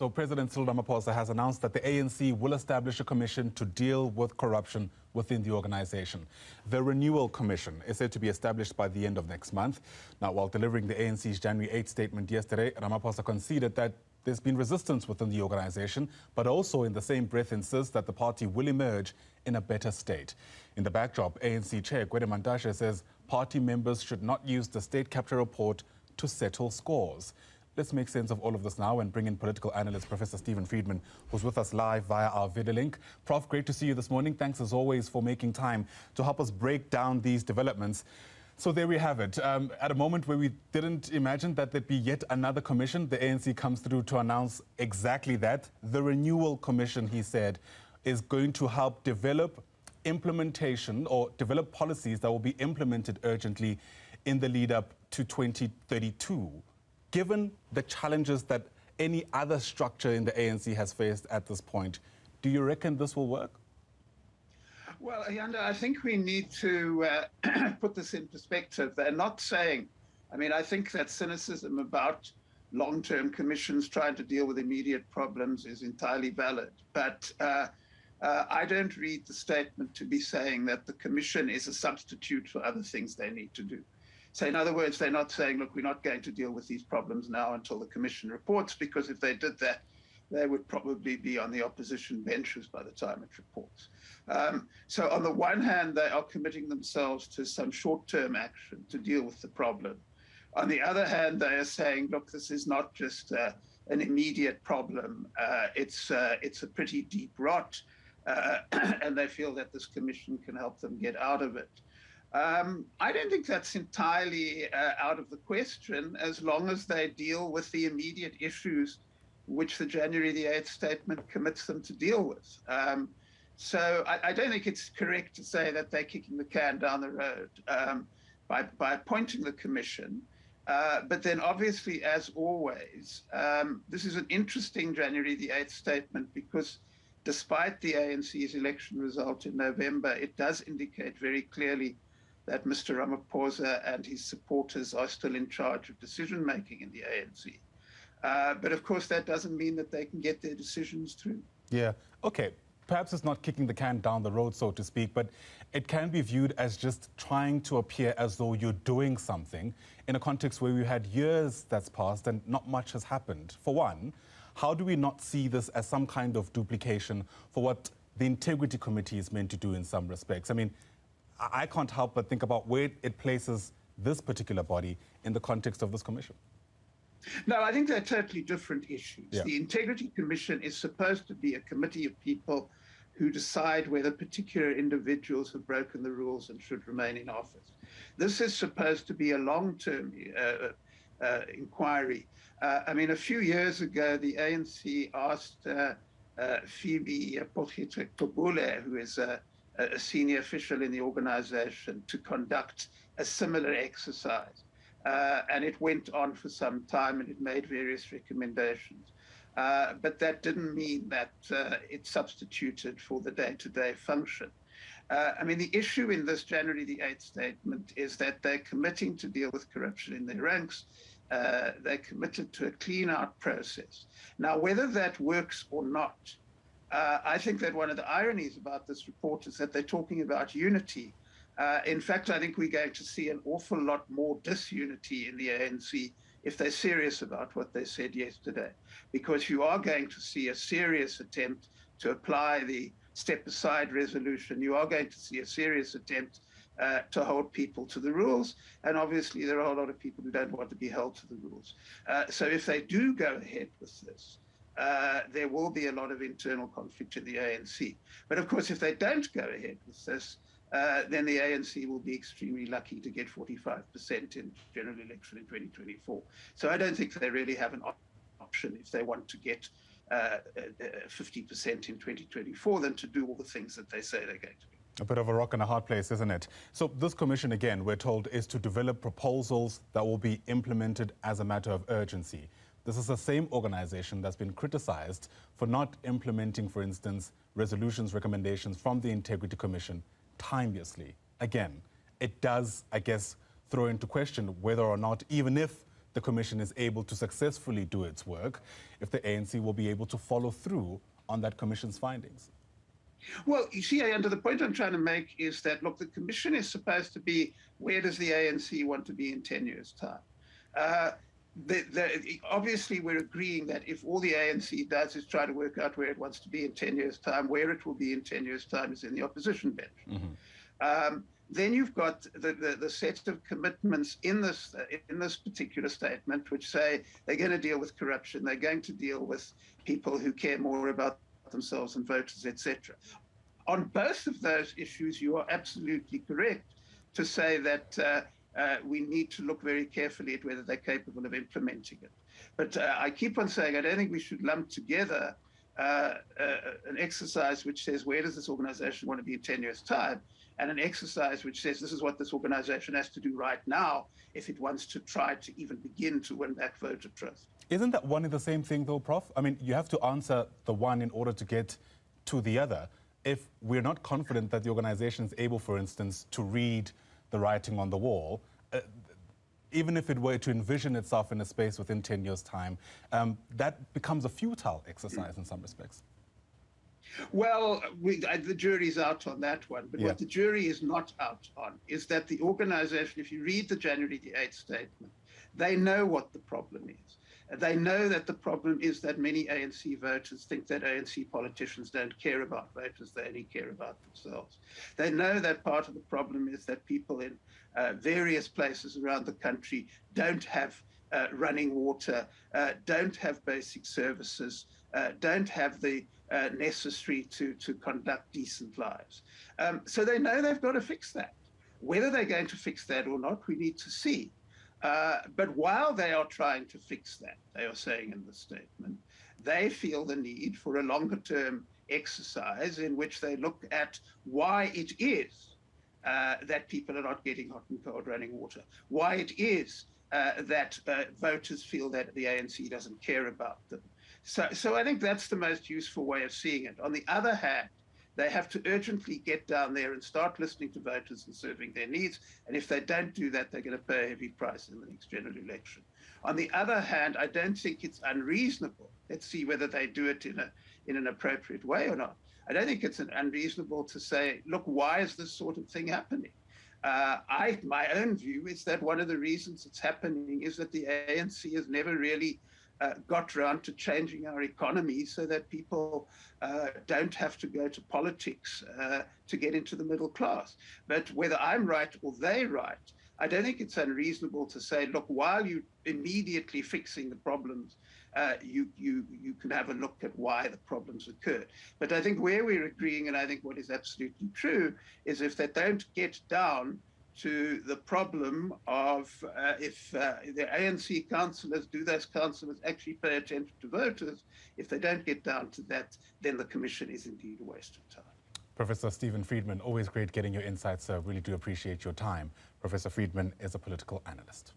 So President Cyril Ramaphosa has announced that the ANC will establish a commission to deal with corruption within the organization. The Renewal Commission is said to be established by the end of next month. Now, while delivering the ANC's January 8 statement yesterday, Ramaphosa conceded that there's been resistance within the organization, but also in the same breath insists that the party will emerge in a better state. In the backdrop, ANC Chair Gwede Mantashe says party members should not use the state capture report to settle scores. Let's make sense of all of this now and bring in political analyst Professor Friedman, who's with us live via our video link. Prof, great to see you this morning. Thanks as always for making time to help us break down these developments. So there we have it. At a moment where we didn't imagine that there'd be yet another commission, the ANC comes through to announce exactly that. The Renewal Commission, he said, is going to help develop implementation or develop policies that will be implemented urgently in the lead up to 2032. Given the challenges that any other structure in the ANC has faced at this point, do you reckon this will work? Well, Ayanda, I think we need to put this in perspective. They're not saying, I think that cynicism about long-term commissions trying to deal with immediate problems is entirely valid. But I don't read the statement to be saying that the commission is a substitute for other things they need to do. So in other words, they're not saying, look, we're not going to deal with these problems now until the commission reports, because if they did that, they would probably be on the opposition benches by the time it reports. So on the one hand, they are committing themselves to some short-term action to deal with the problem. On the other hand, they are saying, look, this is not just an immediate problem. It's a pretty deep rot, and they feel that this commission can help them get out of it. I don't think that's entirely out of the question, as long as they deal with the immediate issues which the January the 8th statement commits them to deal with. So I don't think it's correct to say that they're kicking the can down the road by appointing the commission. But then obviously, as always, this is an interesting January the 8th statement, because despite the ANC's election result in November, it does indicate very clearly that Mr. Ramaphosa and his supporters are still in charge of decision-making in the ANC. But of course, that doesn't mean that they can get their decisions through. Yeah, okay. Perhaps it's not kicking the can down the road, so to speak, but it can be viewed as just trying to appear as though you're doing something in a context where we had years that's passed and not much has happened. For one, how do we not see this as some kind of duplication for what the Integrity Committee is meant to do in some respects? I can't help but think about where it places this particular body in the context of this commission. No, I think they're totally different issues. Yeah. The Integrity Commission is supposed to be a committee of people who decide whether particular individuals have broken the rules and should remain in office. This is supposed to be a long-term inquiry. A few years ago, the ANC asked Phoebe Potgieter-Kobule, who is a senior official in the organization, to conduct a similar exercise. And it went on for some time, and it made various recommendations. But that didn't mean that it substituted for the day-to-day function. The issue in this January the 8th statement is that they're committing to deal with corruption in their ranks. They're committed to a clean-out process. Now, whether that works or not, I think that one of the ironies about this report is that they're talking about unity. In fact, I think we're going to see an awful lot more disunity in the ANC if they're serious about what they said yesterday, because you are going to see a serious attempt to apply the step-aside resolution. You are going to see a serious attempt to hold people to the rules. And obviously, there are a whole lot of people who don't want to be held to the rules. So if they do go ahead with this, there will be a lot of internal conflict in the ANC. But of course, if they don't go ahead with this, then the ANC will be extremely lucky to get 45% in general election in 2024. So I don't think they really have an option if they want to get 50% in 2024 than to do all the things that they say they're going to do. A bit of a rock and a hard place, isn't it? So this commission, again, we're told, is to develop proposals that will be implemented as a matter of urgency. This is the same organization that's been criticized for not implementing, for instance, resolutions, recommendations from the Integrity Commission timeously. Again, it does, I guess, throw into question whether or not, even if the Commission is able to successfully do its work, if the ANC will be able to follow through on that Commission's findings? Well, you see, the point I'm trying to make is that, look, the Commission is supposed to be, where does the ANC want to be in 10 years' time? Obviously, we're agreeing that if all the ANC does is try to work out where it wants to be in 10 years' time, where it will be in 10 years' time is in the opposition bench. Mm-hmm. Then you've got the set of commitments in this particular statement, which say they're going to deal with corruption, they're going to deal with people who care more about themselves and voters, etc. On both of those issues, you are absolutely correct to say that we need to look very carefully at whether they're capable of implementing it. But I keep on saying I don't think we should lump together an exercise which says where does this organization want to be in 10 years' time, and an exercise which says this is what this organization has to do right now if it wants to try to even begin to win back voter trust. Isn't that one and the same thing, though, Prof? I mean, you have to answer the one in order to get to the other. If we're not confident that the organization is able, for instance, to read the writing on the wall, even if it were to envision itself in a space within 10 years' time, that becomes a futile exercise in some respects. Well, the jury's out on that one. But what the jury is not out on is that the organization, if you read the January the 8th statement, they know what the problem is. They know that the problem is that many ANC voters think that ANC politicians don't care about voters, they only care about themselves. They know that part of the problem is that people in various places around the country don't have running water, don't have basic services, don't have the necessary to conduct decent lives. So they know they've got to fix that. Whether they're going to fix that or not, we need to see. But while they are trying to fix that, they are saying in the statement, they feel the need for a longer term exercise in which they look at why it is that people are not getting hot and cold running water, why it is that voters feel that the ANC doesn't care about them. So I think that's the most useful way of seeing it. On the other hand, they have to urgently get down there and start listening to voters and serving their needs. And if they don't do that, they're going to pay a heavy price in the next general election. On the other hand, I don't think it's unreasonable. Let's see whether they do it in an appropriate way or not. I don't think it's unreasonable to say, look, why is this sort of thing happening? My own view is that one of the reasons it's happening is that the ANC has never really got around to changing our economy so that people don't have to go to politics to get into the middle class. But whether I'm right or they're right, I don't think it's unreasonable to say, look, while you're immediately fixing the problems, you can have a look at why the problems occurred. But I think where we're agreeing, and I think what is absolutely true, is if they don't get down to the problem of if the ANC councillors, do those councillors actually pay attention to voters? If they don't get down to that, then the Commission is indeed a waste of time. Professor Stephen Friedman, always great getting your insights, sir. Really do appreciate your time. Professor Friedman is a political analyst.